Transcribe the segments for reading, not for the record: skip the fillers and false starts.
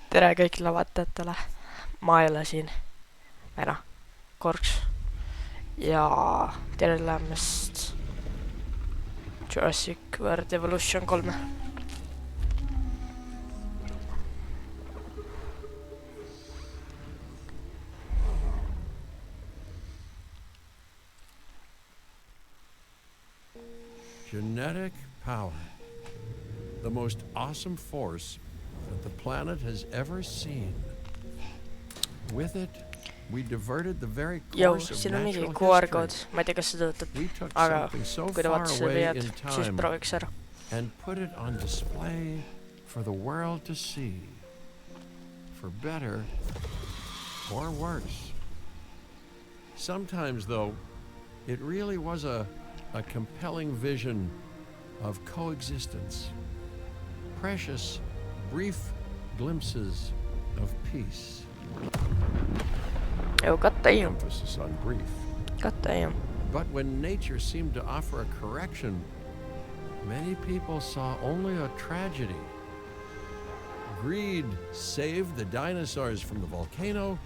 tere kõigile vaatajatele, ma ei ole siin korks ja tere tulemast Jurassic World Evolution 3. Genetic power. The most awesome force that the planet has ever seen. With it, we diverted the very course of siin on mingi natural QR-kood, history. ma ei tea, kas see töötab, We took aga something so kui te far vaatate seda away videot, in siis time prooviks ära. and put it on display for the world to see, for better or worse. Sometimes, though, it really was a compelling vision of coexistence. Precious, brief glimpses of peace. Joo, kattajia. Emphasis on brief. Kattajia. But when nature seemed to offer a correction, many people saw only a tragedy. Greed saved the dinosaurs from the volcano,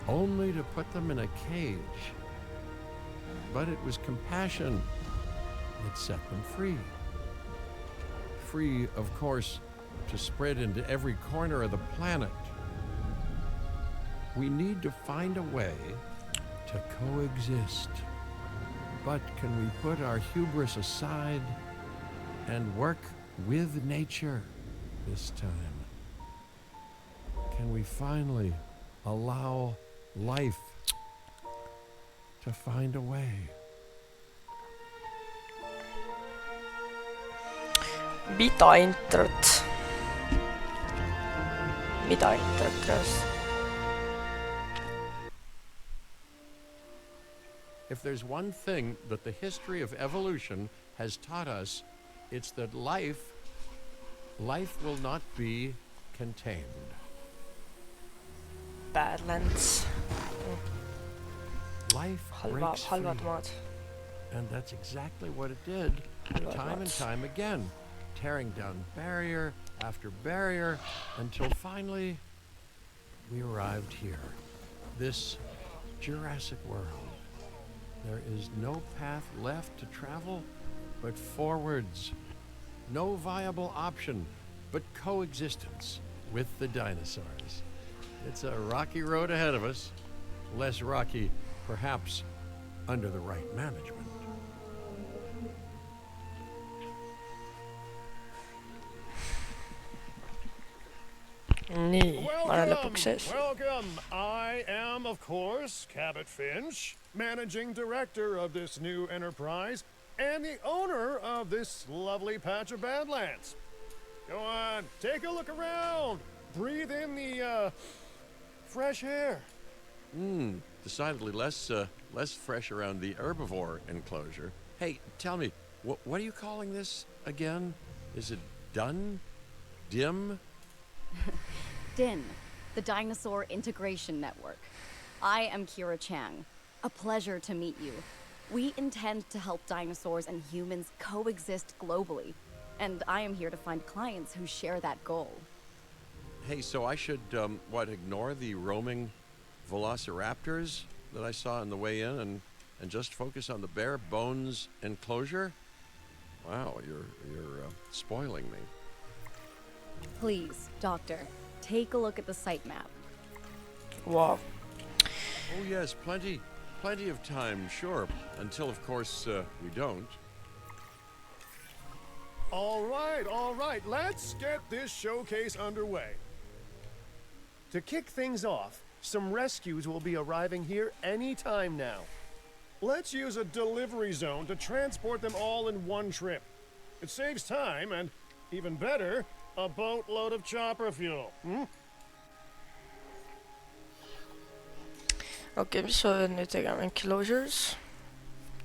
only to put them in a cage. But it was compassion that set them free. Free, of course, to spread into every corner of the planet. We need to find a way to coexist. But can we put our hubris aside and work with nature this time? Can we finally allow life to find a way? Mida introt? Mida introt reaalselt? If there's one thing that the history of evolution has taught us, it's that life will not be contained. Badlands. Life breaks free. Halvad maad. And that's exactly what it did, time and time again, tearing down barrier after barrier until finally we arrived here, this Jurassic World. There is no path left to travel but forwards. No viable option but coexistence with the dinosaurs. It's a rocky road ahead of us, less rocky perhaps under the right management. Nii, ma olen lõpuks sees. Welcome. I am, of course, Cabot Finch, managing director of this new enterprise and the owner of this lovely patch of Badlands. Go on, take a look around. Breathe in the fresh air. Decidedly less fresh around the herbivore enclosure. Hey, tell me, what are you calling this again? Is it done? Dim? DIN, the Dinosaur Integration Network. I am Kira Chang. A pleasure to meet you. We intend to help dinosaurs and humans coexist globally, and I am here to find clients who share that goal. Hey, so I should, ignore the roaming velociraptors that I saw on the way in and just focus on the bare bones enclosure? Wow, you're spoiling me. Please, Doctor, take a look at the site map. Wow. Oh yes, plenty of time, sure, until of course we don't. All right, let's get this showcase underway. To kick things off, some rescues will be arriving here any time now. Let's use a delivery zone to transport them all in one trip. It saves time and, even better, a boatload of chopper fuel. Okei, mis ma pean nüüd tegema? Enclosures.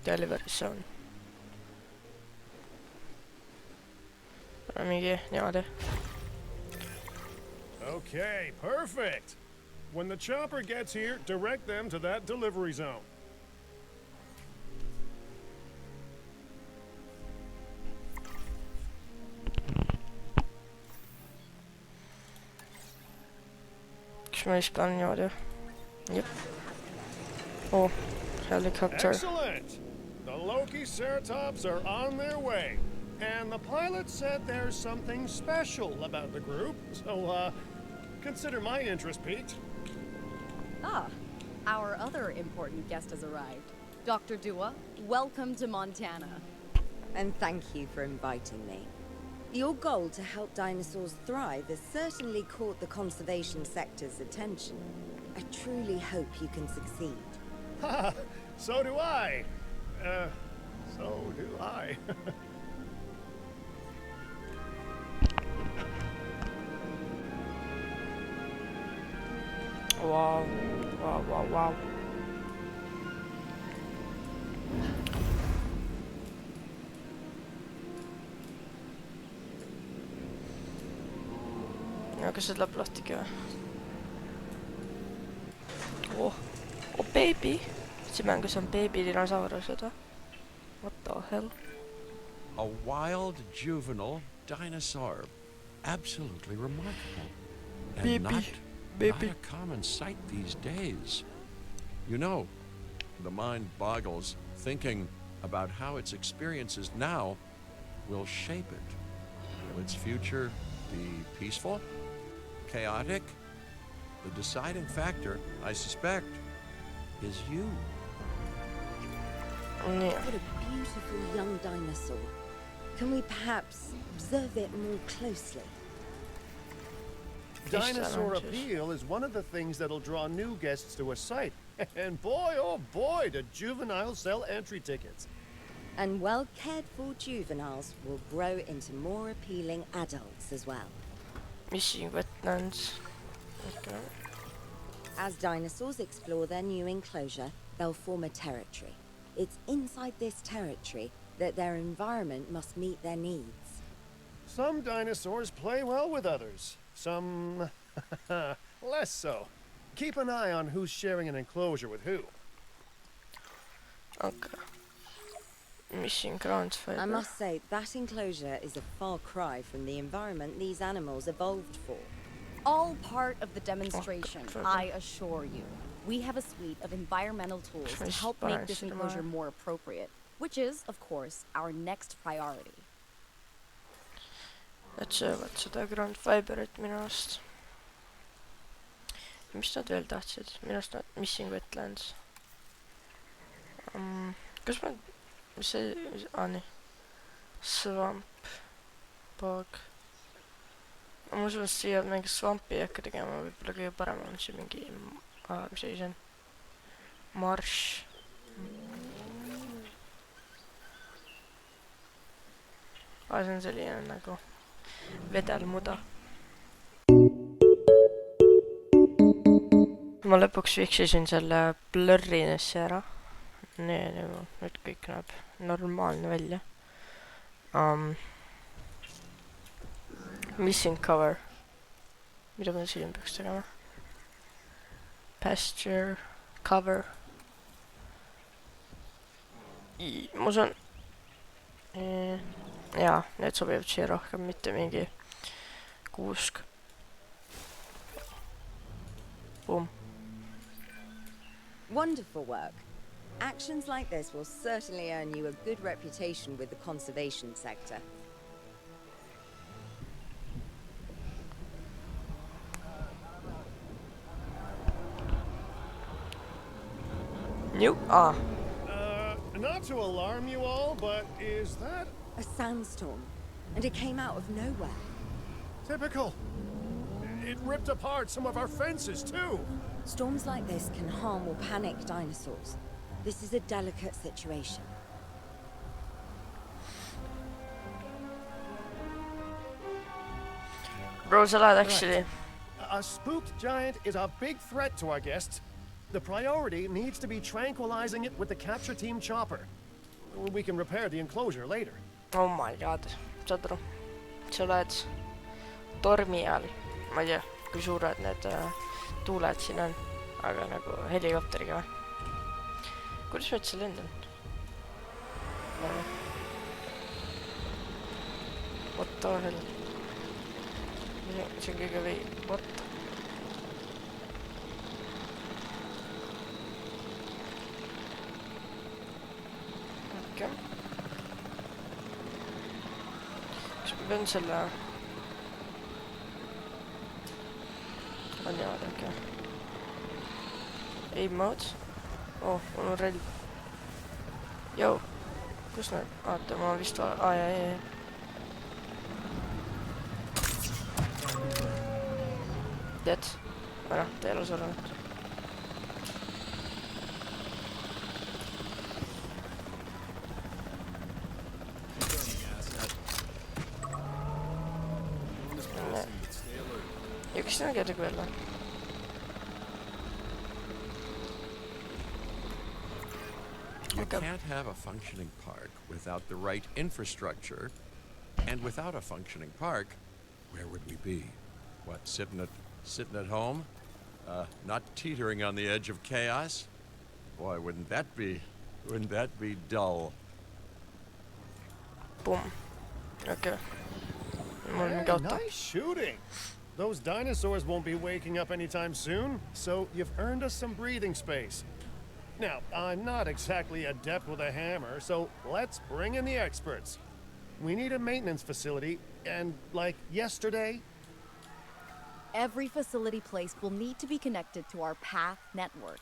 Delivery zone. Mingi niimoodi. Okay, perfect. When the chopper gets here, direct them to that delivery zone. siis ma just pean niimoodi. Jep. Oh, helicopter. Excellent! The Loki Ceratops are on their way. And the pilot said there's something special about the group, so, consider my interest piqued. Ah, our other important guest has arrived. Dr. Dua, welcome to Montana. And thank you for inviting me. Your goal to help dinosaurs thrive has certainly caught the conservation sector's attention. I truly hope you can succeed. Ha! So do I. So do I. Wow. Wow, wow, wow. Aga see läheb lahtigi või? Oh, baby! See mängus on baby dinosaurused või? What the hell? A wild juvenile dinosaur. Absolutely remarkable. And not a common sight these days. You know, the mind boggles thinking about how its experiences now will shape it. Will its future be peaceful? Chaotic? The deciding factor, I suspect, is you. Nii. What a beautiful young dinosaur. Can we perhaps observe it more closely? Dinosaur appeal is one of the things that'll draw new guests to a site. And boy, oh boy, do juveniles sell entry tickets. And well-cared-for juveniles will grow into more appealing adults as well. Missing wetlands. Okay. As dinosaurs explore their new enclosure, they'll form a territory. It's inside this territory that their environment must meet their needs. Some dinosaurs play well with others. Some less so. Keep an eye on who's sharing an enclosure with who. Okay. Missing ground fiber. I must say, that enclosure is a far cry from the environment these animals evolved for. All part of the demonstration, Okay. I assure you. We have a suite of environmental tools to help make this enclosure more appropriate, which is, of course, our next priority. Et söövad seda ground fiberit minu arust. Mis nad veel tahtsid? Minu arust nad missing wetlands. Kas ma... Mis see... nii. Swamp. Bog. Ma usun, et siia mingi swampi ei hakka tegema. Võib-olla kõige parem on see mingi... mis see on? Marsh. See on selline nagu... vedelmuda. Ma lõpuks fiksisin selle blurrinesse ära. Nüüd kõik näeb normaalne välja. Missing cover. Mida ma siin peaks tegema? Pasture cover. Ma usun... Jaa, need sobivad siia rohkem, mitte mingi kuusk. Boom. Wonderful work. Actions like this will certainly earn you a good reputation with the conservation sector. New? Not to alarm you all, but is that A sandstorm, and it came out of nowhere. typical? It ripped apart some of our fences, too. Storms like this can harm or panic dinosaurs. This is a delicate situation. Bro, sa lähed actually. A spooked giant is a big threat to our guests. The priority needs to be tranquilizing it with the capture team chopper. We can repair the enclosure later. Oh my god. Saad aru? Sa lähed tormi all. Ma ei tea, kui suured need tuuled siin on. Aga nagu helikopteriga või? Kuidas ma üldse lendan? What the hell? See on kõige või... What? pean selle... on niimoodi, okei. Aim mode. Oh, mul on relv. Jou. Kus need? Oota, ma vist... Ai. Tead? Noh, ta ei ole surnud. Üks nägede küll. You can't have a functioning park without the right infrastructure, and without a functioning park, where would we be? What, sitting at home? Not teetering on the edge of chaos? Boy, wouldn't that be dull? Boom. Okay. Hey, nice shooting. Those dinosaurs won't be waking up anytime soon, so you've earned us some breathing space. Now, I'm not exactly adept with a hammer, so let's bring in the experts. We need a maintenance facility, and like yesterday... Every facility placed will need to be connected to our path network.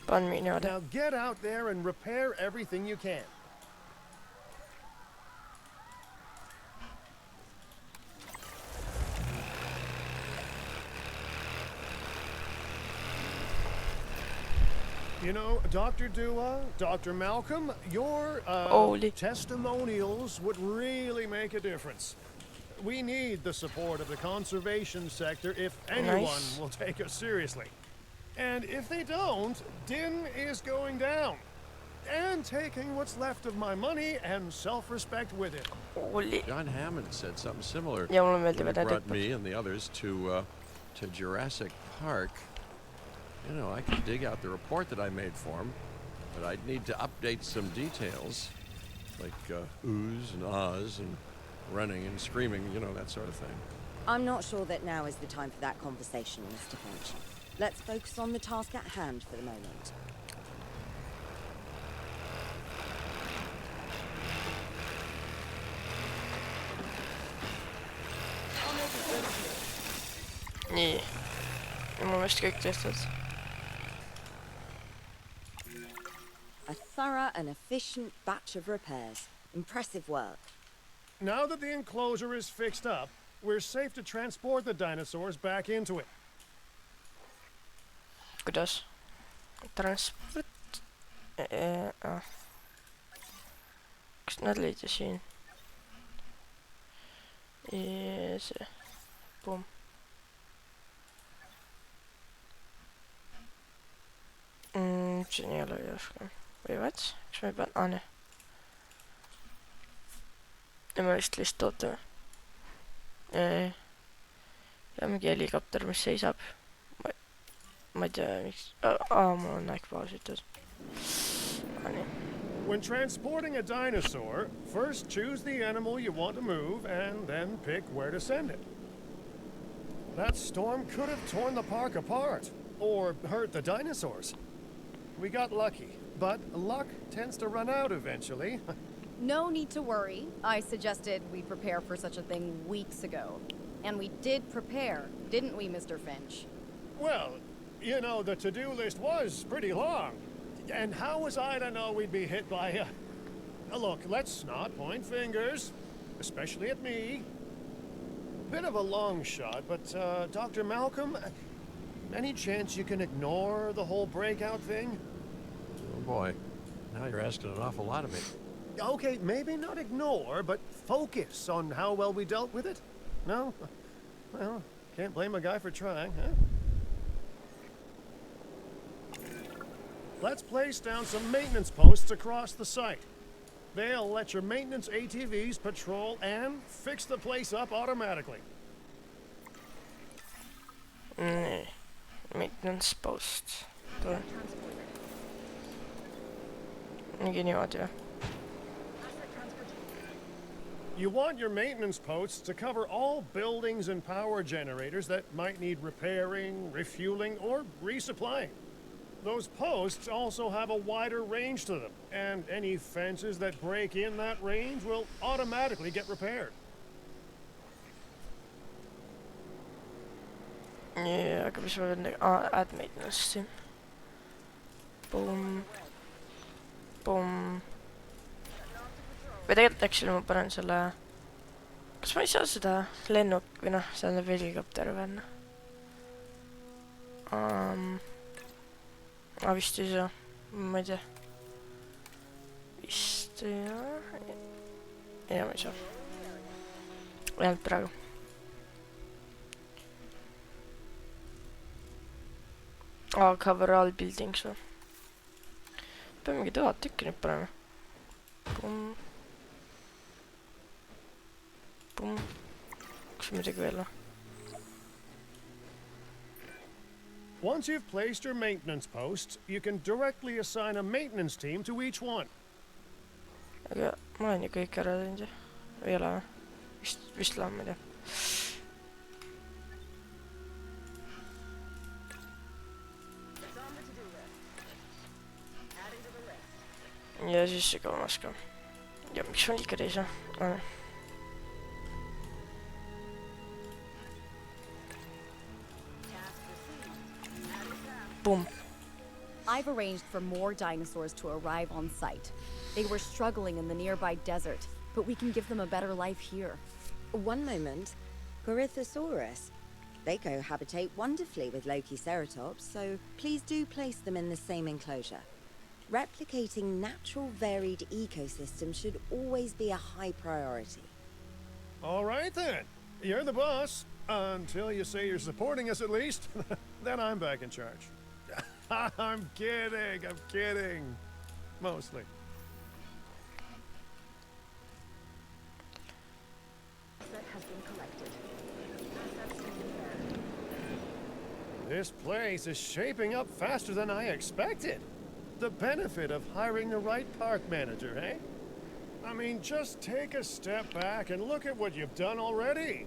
Now get out there and repair everything you can. You know, Dr. Dua, Dr. Malcolm, your testimonials would really make a difference. We need the support of the conservation sector if anyone will take us seriously. And if they don't, Din is going down. And taking what's left of my money and self-respect with it. John Hammond said something similar Ja mulle when he meeldivad need brought me and the others to Jurassic Park. You know, I could dig out the report that I made for him, but I'd need to update some details, like oohs and ahs and running and screaming, you know, that sort of thing. I'm not sure that now is the time for that conversation, Mr. Finch. Let's focus on the task at hand for the moment. Nii. Ja mul on vist kõik tehtud. A thorough and efficient batch of repairs. Impressive work. Now that the enclosure is fixed up, we're safe to transport the dinosaurs back into it. Kuidas? Transport... Kas nad lõid ju siin? Ja see. Boom. Siin ei ole järsku. Või what? Kas ma ei pean... Aa, nii. Ja ma lihtsalt ootame. Ja mingi helikopter, mis seisab. Ma ei tea, miks... mul on aeg paasitud. Aa, nii. When transporting a dinosaur, first choose the animal you want to move and then pick where to send it. That storm could have torn the park apart or hurt the dinosaurs. We got lucky, but luck tends to run out eventually. No need to worry. I suggested we prepare for such a thing weeks ago. And we did prepare, didn't we, Mr. Finch? Well, you know, the to-do list was pretty long. And how was I to know we'd be hit by look, let's not point fingers, especially at me. Bit of a long shot, but Dr. Malcolm, any chance you can ignore the whole breakout thing? Oh boy, now you're asking an awful lot of me. Okay, maybe not ignore, but focus on how well we dealt with it. No? Well, can't blame a guy for trying, huh? Let's place down some maintenance posts across the site. They'll let your maintenance ATVs patrol and fix the place up automatically. Maintenance post. Mingi niimoodi või? You want your maintenance posts to cover all buildings and power generators that might need repairing, refueling, or resupplying. Those posts also have a wider range to them, and any fences that break in that range will automatically get repaired. nii, aga mis ma pean add maintenance siin. Pumm. Pumm. või tegelikult actually ma panen selle, kas ma ei saa seda lennuk või noh, see on helikopter või enne. Vist ei saa, ma ei tea. Vist ei saa. Ja ma ei saa. Vähemalt praegu. Cover all buildings või? Peame mingi 1000 tükki nüüd panema. Pumm. Pumm. Kas midagi veel või? Once you've placed your maintenance posts, you can directly assign a maintenance team to each one. Aga ma olen ju kõik ära teinud ju. Või ei ole või? Vist lähen, ma ei tea. Ja siis see kolmas ka. Ja miks ma ikka ei saa? Boom. I've arranged for more dinosaurs to arrive on site. They were struggling in the nearby desert, but we can give them a better life here. One moment. Corythosaurus. They cohabitate wonderfully with Lokiceratops, so please do place them in the same enclosure. Replicating natural varied ecosystems should always be a high priority. All right then. You're the boss. Until you say you're supporting us at least. Then I'm back in charge. I'm kidding. Mostly. This place is shaping up faster than I expected. The benefit of hiring the right park manager, eh? I mean, just take a step back and look at what you've done already.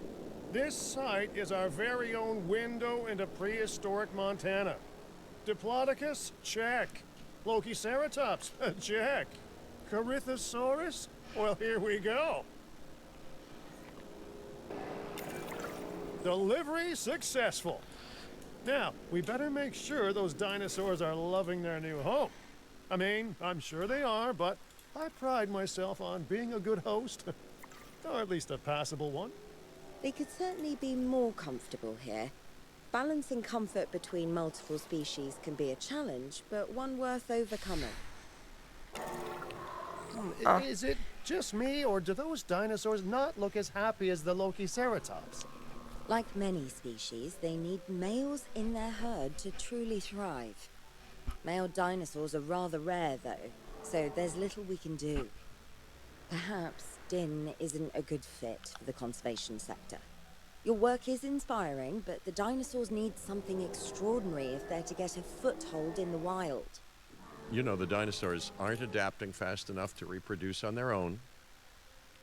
This site is our very own window into prehistoric Montana. Diplodocus? Check. Lokiceratops? Check. Corythosaurus? Well, here we go. Delivery successful. Now, we better make sure those dinosaurs are loving their new home. I mean, I'm sure they are, but I pride myself on being a good host. Or at least a passable one. They could certainly be more comfortable here. Balancing comfort between multiple species can be a challenge, but one worth overcoming. Is it just me, or do those dinosaurs not look as happy as the Lokiceratops? Like many species, they need males in their herd to truly thrive. Male dinosaurs are rather rare, though, so there's little we can do. Perhaps Din isn't a good fit for the conservation sector. Your work is inspiring, but the dinosaurs need something extraordinary if they're to get a foothold in the wild. You know, the dinosaurs aren't adapting fast enough to reproduce on their own.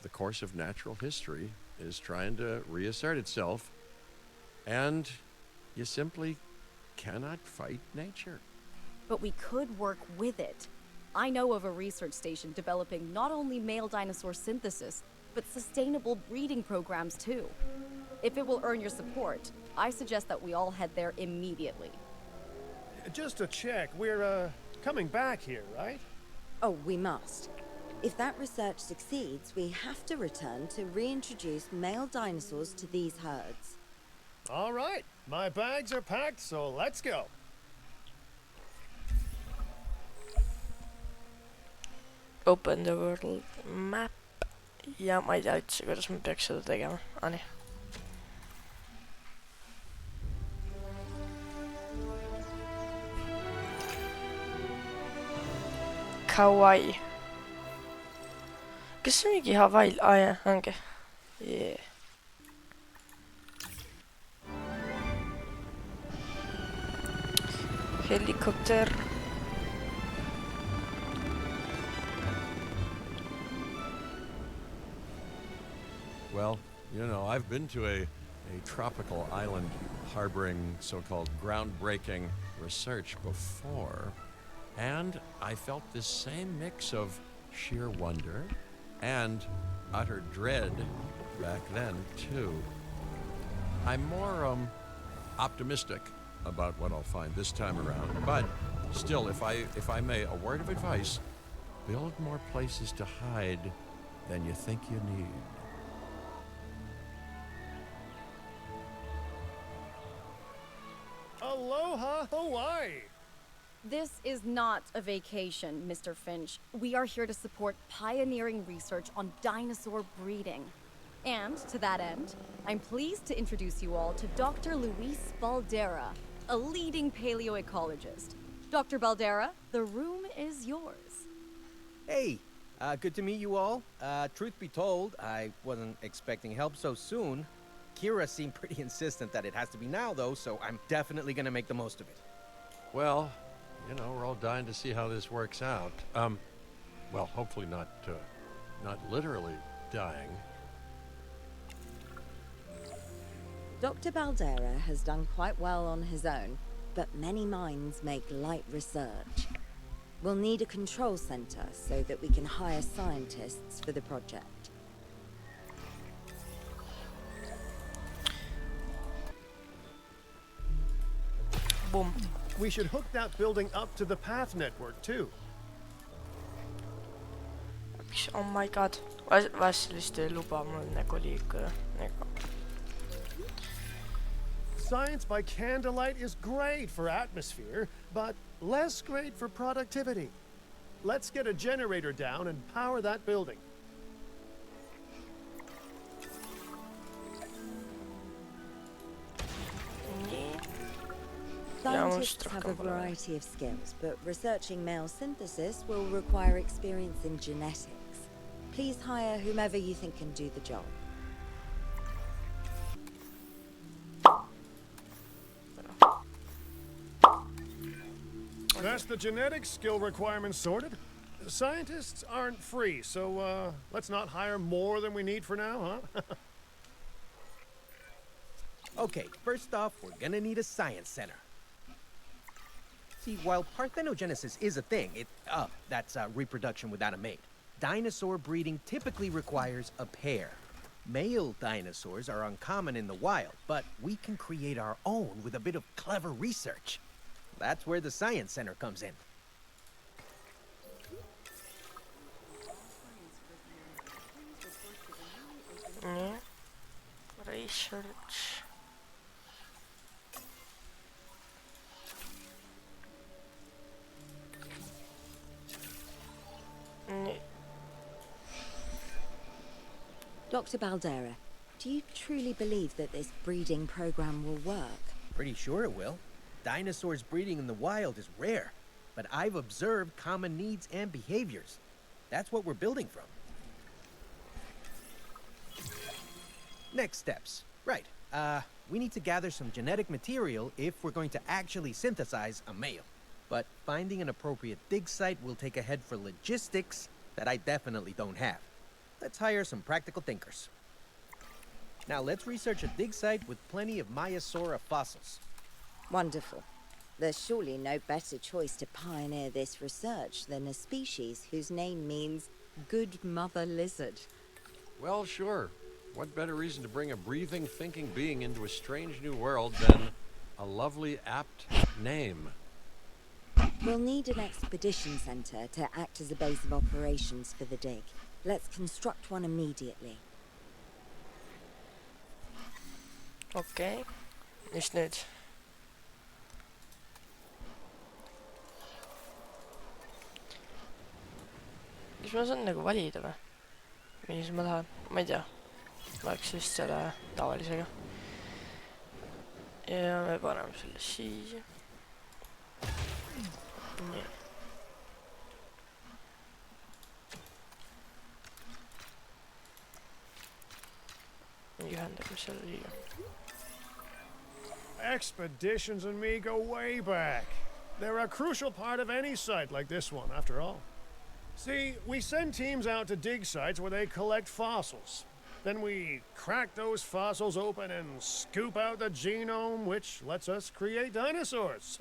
The course of natural history is trying to reassert itself, and you simply cannot fight nature. But we could work with it. I know of a research station developing not only male dinosaur synthesis, but sustainable breeding programs too. If it will earn your support, I suggest that we all head there immediately. Just to check, we're, coming back here, right? Oh, we must. If that research succeeds, we have to return to reintroduce male dinosaurs to these herds. All right, my bags are packed, so let's go. Open the world map. Ja ma ei tea üldse, kuidas ma peaks seda tegema. Nii. Hawaii. Kas see mingi Hawaii? Jah, ongi. Yeah. Helikopter. Well, you know, I've been to a tropical island harboring so-called groundbreaking research before, and I felt this same mix of sheer wonder and utter dread back then, too. I'm more optimistic about what I'll find this time around, but still, if I may, a word of advice: build more places to hide than you think you need. Aloha Hawaii! This is not a vacation, Mr. Finch. We are here to support pioneering research on dinosaur breeding. And to that end, I'm pleased to introduce you all to Dr. Luis Baldera, a leading paleoecologist. Dr. Baldera, the room is yours. Hey, good to meet you all. Truth be told, I wasn't expecting help so soon. Kira seemed pretty insistent that it has to be now, though, so I'm definitely gonna make the most of it. Well, you know, we're all dying to see how this works out. Well, hopefully not literally dying. Dr. Baldera has done quite well on his own, but many minds make light research. We'll need a control center so that we can hire scientists for the project. Boom. We should hook that building up to the path network, too. Oh my god. Vast lihtsalt ei luba mul nagu liikuda. Science by candlelight is great for atmosphere, but less great for productivity. Let's get a generator down and power that building. Scientists have a variety of skills, but researching male synthesis will require experience in genetics. Please hire whomever you think can do the job. That's the genetic skill requirements sorted. Scientists aren't free, so let's not hire more than we need for now, huh? Okay, first off, we're gonna need a science center. See, while parthenogenesis is a thing, that's reproduction without a mate. Dinosaur breeding typically requires a pair. Male dinosaurs are uncommon in the wild, but we can create our own with a bit of clever research. That's where the science center comes in. Research. Dr. Baldera, do you truly believe that this breeding program will work? Pretty sure it will. Dinosaurs breeding in the wild is rare, but I've observed common needs and behaviors. That's what we're building from. Next steps. Right. We need to gather some genetic material if we're going to actually synthesize a male. But finding an appropriate dig site will take a head for logistics that I definitely don't have. Let's hire some practical thinkers. Now let's research a dig site with plenty of Maiasaura fossils. Wonderful. There's surely no better choice to pioneer this research than a species whose name means good mother lizard. Well, sure. What better reason to bring a breathing, thinking being into a strange new world than a lovely, apt name? We'll need an expedition center to act as a base of operations for the dig. Let's construct one immediately. Okei. Mis nüüd? Kas ma saan nagu valida või? Millise ma tahan? Ma ei tea. Ma läks vist selle tavalisega. Ja me paneme selle siia. Nii. Ühendame selle siia. Expeditions and me go way back. They're a crucial part of any site like this one, after all. See, we send teams out to dig sites where they collect fossils. Then we crack those fossils open and scoop out the genome, which lets us create dinosaurs.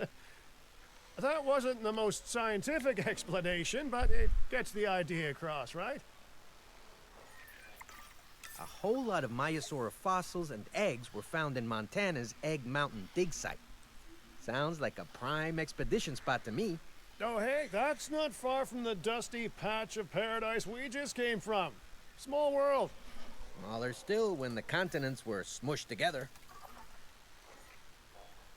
That wasn't the most scientific explanation, but it gets the idea across, right? A whole lot of Maiasaura fossils and eggs were found in Montana's Egg Mountain dig site. Sounds like a prime expedition spot to me. Oh, hey, that's not far from the dusty patch of paradise we just came from. Small world. Smaller still when the continents were smushed together.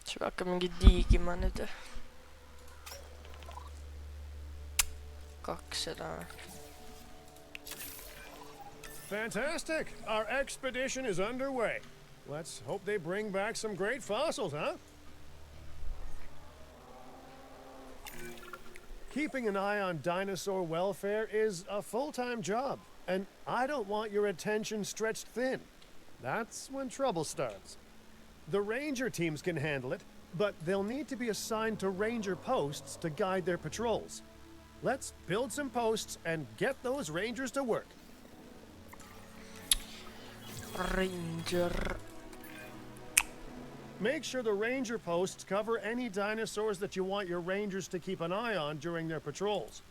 siis me hakkame mingi diigima nüüd. 200. Fantastic. Our expedition is underway. Let's hope they bring back some great fossils, huh? Keeping an eye on dinosaur welfare is a full-time job, and I don't want your attention stretched thin. That's when trouble starts. The ranger teams can handle it, but they'll need to be assigned to ranger posts to guide their patrols. Let's build some posts and get those rangers to work. Ranger. Make sure the ranger posts cover any dinosaurs that you want your rangers to keep an eye on during their patrols.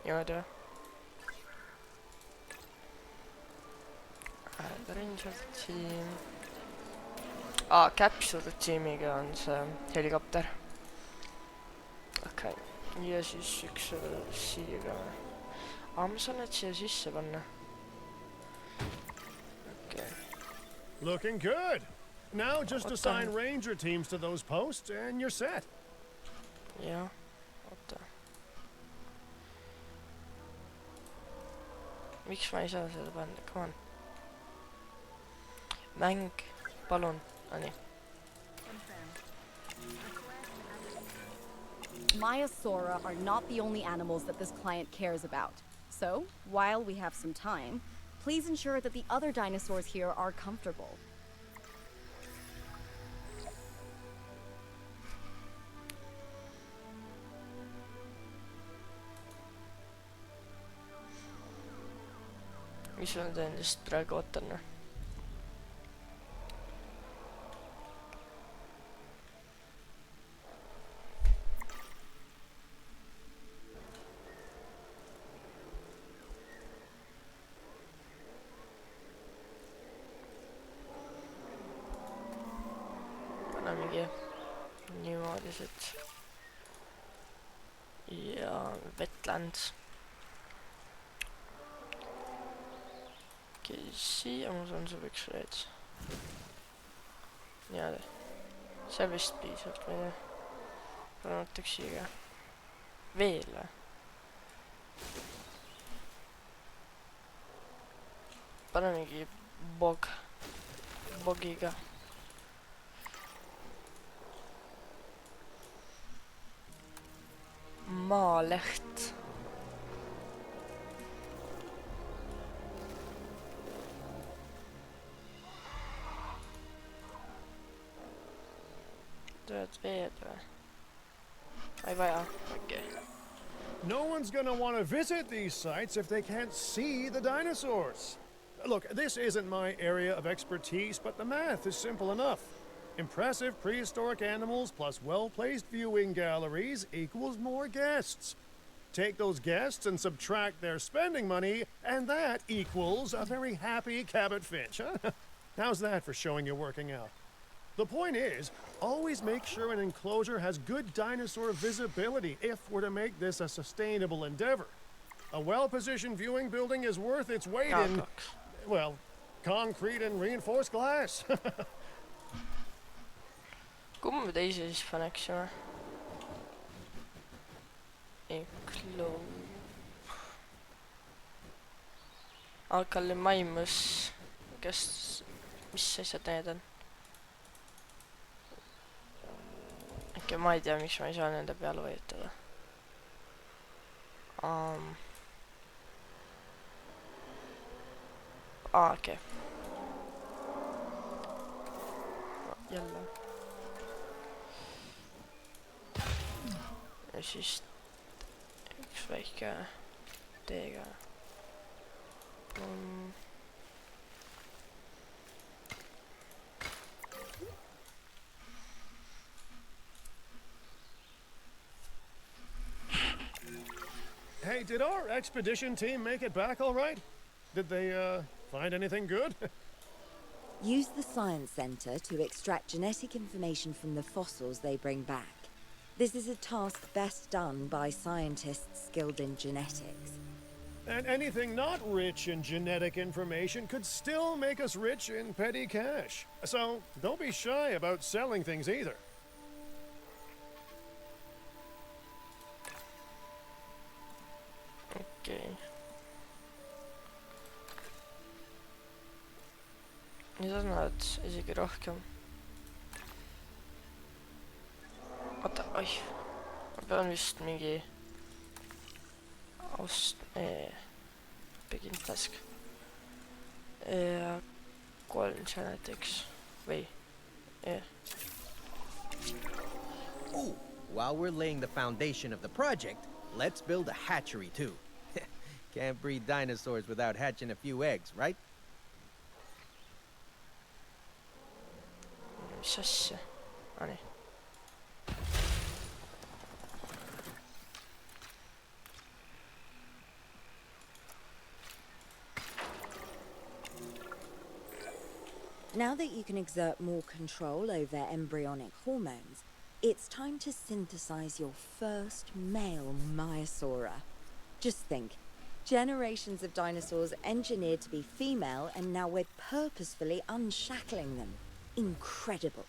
Niimoodi või? Ranger team. Capsule tiimiga on see helikopter. Okei. Ja siis üks siia ka. Ma saan need siia sisse panna. Okei. Looking good. Now just assign ranger teams to those posts and you're set. Jah, oota. Miks ma ei saa seda panna? Come on. Mäng, palun. Nii. Maiasaura are not the only animals that this client cares about. So, while we have some time, please ensure that the other dinosaurs here are comfortable. Mis ma teen just praegu ootan? Mingi niimoodised ja wetlands. Okei, siia ma saan sobiks veits. Niimoodi. See vist piisab või nii. Panetaks siia veel või? Pane mingi bogiga. Maaleht. Tööd veed või? Ei vaja, okei. No one's gonna want to visit these sites if they can't see the dinosaurs. Look, this isn't my area of expertise, but the math is simple enough. Impressive prehistoric animals plus well-placed viewing galleries equals more guests. Take those guests and subtract their spending money, and that equals a very happy Cabot Finch, huh? How's that for showing you're working out? The point is, always make sure an enclosure has good dinosaur visibility if we're to make this a sustainable endeavor. A well-positioned viewing building is worth its weight in, well, concrete and reinforced glass. Kumma me teise siis paneksime? Alkalimaimus. Kes... Mis asjad need on? Äkki ma ei tea, miks ma ei saa nende peale vajutada. Okei. Jälle. Ja siis üks väike teega. Hey, did our expedition team make it back all right? Did they, find anything good? Use the Science Center to extract genetic information from the fossils they bring back. This is a task best done by scientists skilled in genetics. And anything not rich in genetic information could still make us rich in petty cash. So don't be shy about selling things either. Okei. Nüüd on nad isegi rohkem. Oota, oih. Ma pean vist mingi... Begin task. 3 genetics. Või... Ooh, while we're laying the foundation of the project, let's build a hatchery too. Can't breed dinosaurs without hatching a few eggs, right? Mis asja? Ani. Now that you can exert more control over embryonic hormones, it's time to synthesize your first male Maiasaura. Just think, generations of dinosaurs engineered to be female, and now we're purposefully unshackling them. Incredible.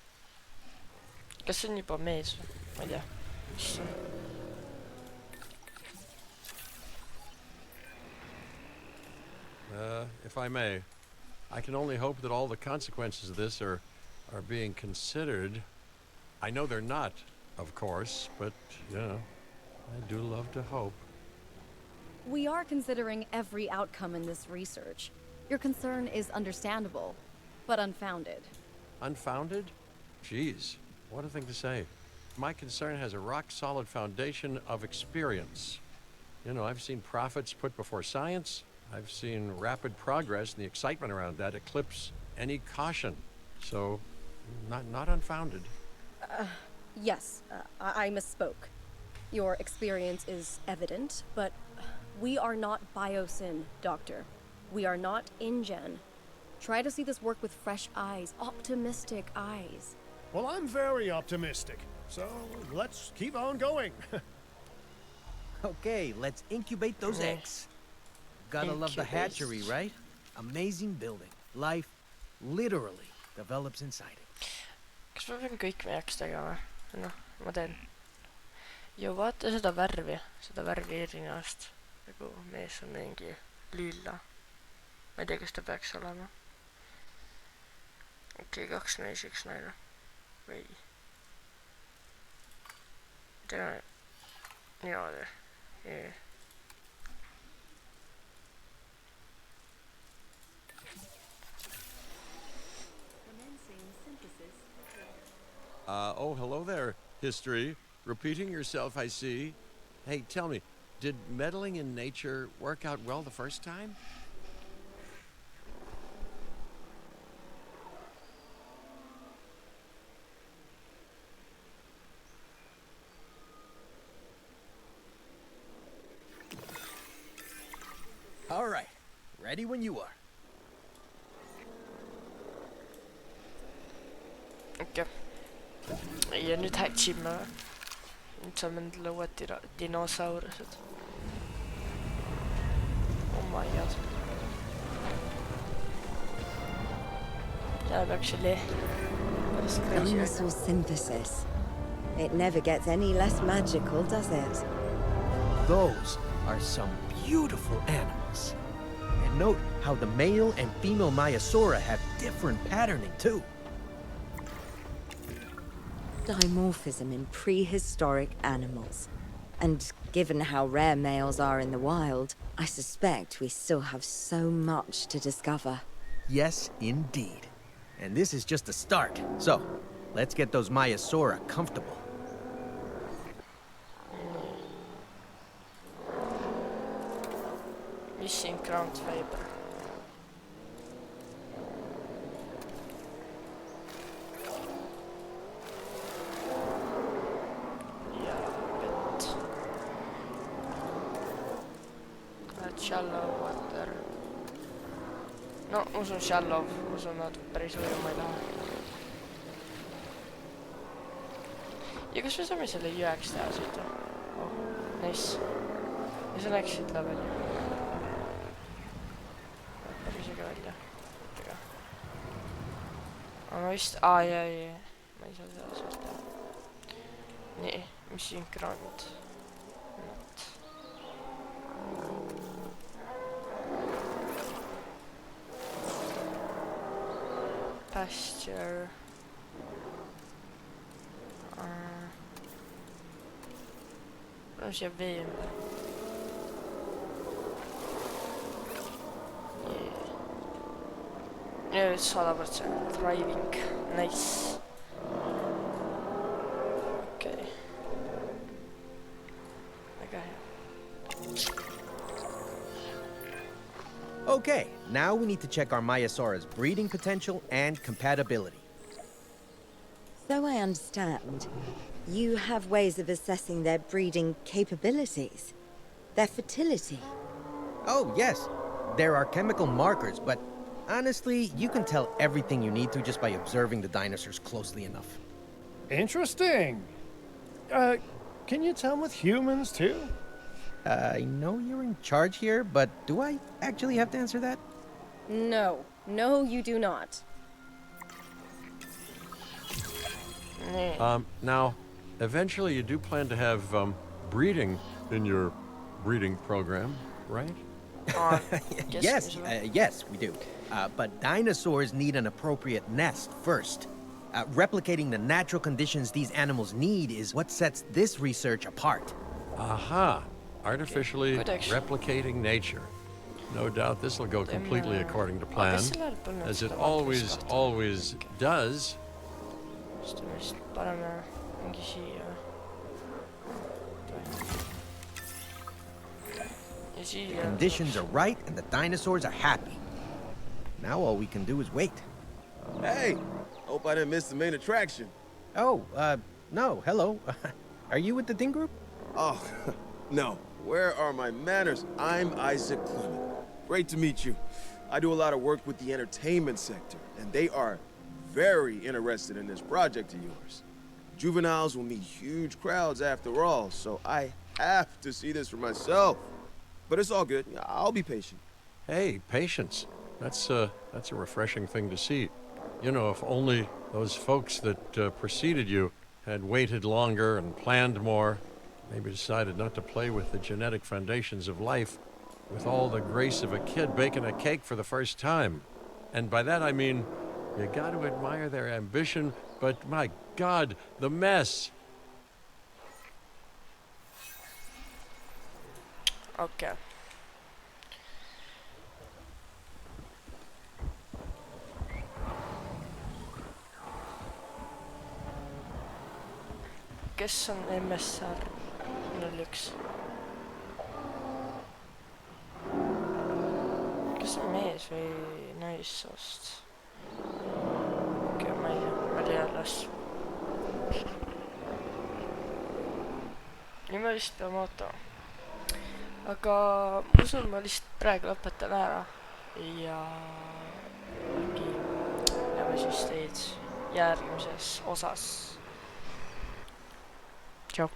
Kas see on juba mees või? Ma ei tea. Mis see on? If I may, I can only hope that all the consequences of this are being considered. I know they're not, of course, but, you know, I do love to hope. We are considering every outcome in this research. Your concern is understandable, but unfounded. Unfounded? Jeez, what a thing to say. My concern has a rock-solid foundation of experience. You know, I've seen profits put before science. I've seen rapid progress, and the excitement around that eclipse any caution. So, not unfounded. Yes, I misspoke. Your experience is evident, but we are not Biosyn, Doctor. We are not InGen. Try to see this work with fresh eyes, optimistic eyes. Well, I'm very optimistic. So let's keep on going. Okay, let's incubate those Okay. eggs. Gotta love the Incubate. hatchery, right? Amazing building. Life literally develops inside it. Kas ma pean kõik meheks tegema? Noh, ma teen. Ja vaata seda värvi erinevast. Nagu mees on mingi lilla. Ma ei tea, kas ta peaks olema. Okei, 2 mees, 1 naine. Või... Teeme... Niimoodi. Oh, hello there, history. Repeating yourself, I see. Hey, tell me, did meddling in nature work out well the first time? All right, ready when you are. Okei. Ja nüüd hatchime. Nüüd saame endale uued dinosaurused. Oh my god. Läheb actually päris crazy. Dinosaur synthesis. It never gets any less magical, does it? Those are some beautiful animals. And note how the male and female Maiasaura have different patterning too. Dimorphism in prehistoric animals. And given how rare males are in the wild, I suspect we still have so much to discover. Yes, indeed. And this is just a start. So, let's get those Maiasaura comfortable. Missing ground fiber. Ja, vett. shallow water. No, ma usun shallow, ma usun nad päris ujuma ei taha. Ja kas me saame selle jõeks teha siit või? Oh, nice. Ja see läks siit leveli. Päris äge välja. Aga vist... jaa. Ma ei saa seda sealt teha. Nii, mis sünkroonid? Not. Pasture. Nu ser vi ümber. Nu 100% thriving. Nice. Okej. Väga hea. Okay, now we need to check our Maiasaura's breeding potential and compatibility. So I understand, you have ways of assessing their breeding capabilities, their fertility. Oh, yes. There are chemical markers, but honestly, you can tell everything you need to just by observing the dinosaurs closely enough. Interesting. Can you tell with humans too? I know you're in charge here, but do I actually have to answer that? No. No, you do not. Now, eventually you do plan to have breeding in your breeding program, right? Yes, yes, we do. But dinosaurs need an appropriate nest first. Replicating the natural conditions these animals need is what sets this research apart. Aha! Artificially Good action. replicating nature. No doubt this will go completely according to plan, as it always does. Siis me vist paneme mingi siia. Ja siia. Conditions are right and the dinosaurs are happy. Now all we can do is wait. Hey, hope I didn't miss the main attraction. Oh, no, hello. Are you with the Ding Group? Oh, no. Where are my manners? I'm Isaac Clement. Great to meet you. I do a lot of work with the entertainment sector, and they are very interested in this project of yours. Juveniles will meet huge crowds after all, so I have to see this for myself. But it's all good. I'll be patient. Hey, patience. That's a refreshing thing to see. You know, if only those folks that preceded you had waited longer and planned more, maybe decided not to play with the genetic foundations of life with all the grace of a kid baking a cake for the first time. And by that I mean, you got to admire their ambition, but my God, the mess. Okay. Kes on MSR 01? Kes on mees või naissoost? Okei, ma ei tea, ma oli alles. Nii ma vist peame ootama. Aga ma usun, ma lihtsalt praegu lõpetan ära. Ja äkki näeme siis teid järgmises osas. Tšau.